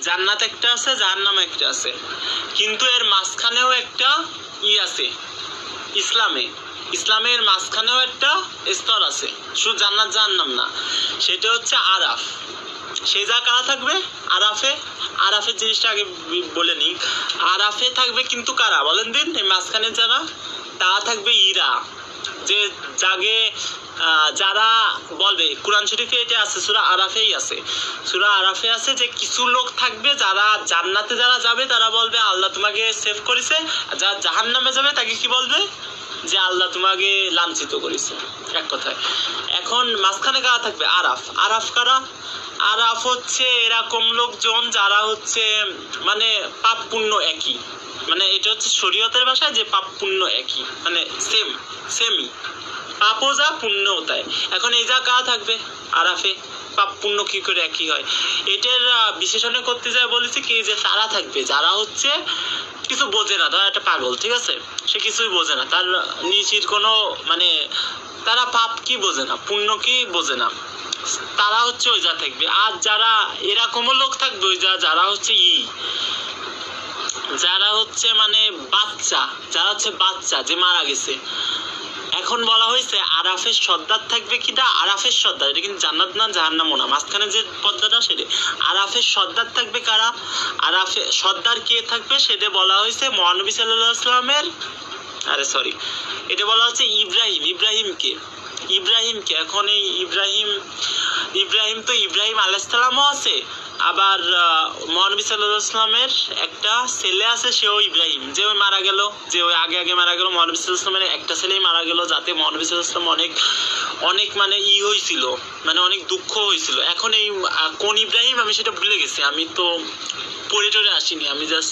জান্নাত একটা আছে, জাহান্নাম একটা আছে, কিন্তু এর মাঝখানেও একটা আছে। ইসলামের মাঝখানেও একটা স্তর আছে, শুধু জান্নাত জাহান্নাম না, সেটা হচ্ছে আরাফ। সেই জায়গা কারা থাকবে? আরাফের জিনিসটা আগে বলে নিই। আরাফে থাকবে কিন্তু কারা বলেন দিন? এই মাঝখানে যারা, তারা থাকবে ইরা, যে জাগে যারা বলবে, কোরআন শরীফে এটা আছে, সূরা আরাফেই আছে, সূরা আরাফে আছে যে কিছু লোক থাকবে যারা জান্নাতে যারা যাবে তারা বলবে আল্লাহ তোমাকে সেভ করেছে, যারা জাহান্নামে যাবে তাকে কি বলবে? যে আল্লাহ তোমাকে লাঞ্ছিত করেছে, এক কথায়। এখন মাঝখানে কারা থাকবে? আরাফ কারা? আরাফ হচ্ছে এরকম লোকজন যারা হচ্ছে মানে পাপ পুণ্য একই, মানে এটা হচ্ছে শরীয়তের ভাষায় যে পাপ পুণ্য একই, মানে সেমই, পাপও যা পুণ্যও তাই। এখন এই যা কারা থাকবে আরাফে? পাপ পুণ্য কি করে একই হয়? এটার বিশেষণ করতে যায় বলেছি কি, যে তারা থাকবে যারা হচ্ছে কিছু বোঝে না, ধর একটা পাগল, ঠিক আছে, সে কিছুই বোঝে না, তার নিচির কোনো মানে তারা পাপ কি বোঝে না, পুণ্য কি বোঝে না, তারা হচ্ছে ওই যা থাকবে। আর যারা এরকমও লোক থাকবে ওই যারা হচ্ছে যারা হচ্ছে মানে বাচ্চা যে মারা গেছে। এখন বলা হয়েছে আরাফের সর্দার থাকবে কিনা? আরাফের সর্দার, এটা কিন্তু জান্নাত না জাহান্নামও না, মাঝখানে যে পদ্মাটা সেটা। আরাফের সর্দার থাকবে কারা? আরাফের সর্দার কে থাকবে সেটা বলা হয়েছে মহানবী সাল্লাল্লাহু আলাইহি ওয়াসাল্লামের, এটা বলা হচ্ছে ইব্রাহিমকে। এখন এই ইব্রাহিম তো ইব্রাহিম আলাইহিস সালামও আছে, আবার মহানবী সাল্লাল্লাহু আলাইহি ওয়াসাল্লামের একটা ছেলে আছে, সেও ইব্রাহিম, যে ওই মারা গেল, যে ওই আগে মারা গেল, মহানবী সাল্লাল্লাহু আলাইহি ওয়াসাল্লামের একটা ছেলেই মারা গেল, যাতে মহানবী সাল্লাল্লাহু আলাইহি ওয়াসাল্লাম অনেক মানে হয়েছিল, মানে অনেক দুঃখ হয়েছিল। এখন এই কোন ইব্রাহিম আমি সেটা ভুলে গেছি, আমি তো পড়ে টরে আসিনি, আমি জাস্ট